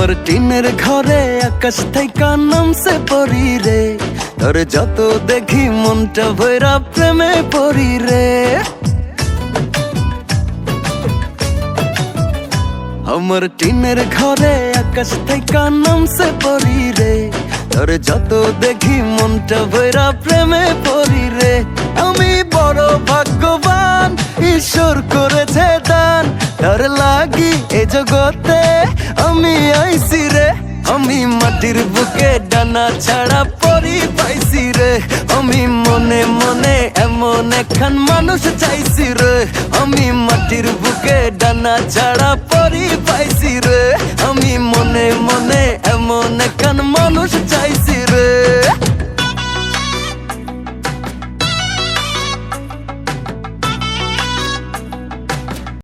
আমার টিনের ঘরে আকাশ থাইকা নামছে পরি রে, তোর যত দেখি মনটা ভৈরা প্রেমে পড়ি রে। আমার টিনের ঘরে আকাশ থাইকা নামছে পরি রে, তোর যত দেখি মনটা ভৈরা প্রেমে পড়ি রে। আমি বড় ভাগ্যবান, ঈশ্বর করেছে দান, তার লাগি এ জগতে আমি আইছি রে। আমি মাটির বুকে ডানা ছাড়া পরি পাইছি রে, আমি মনে মনে এমন একখান মানুষ চাইছি রে। আমি মাটির বুকে ডানা ছাড়া পরি পাইছি রে, আমি মনে মনে এমন একখান মানুষ চাইছি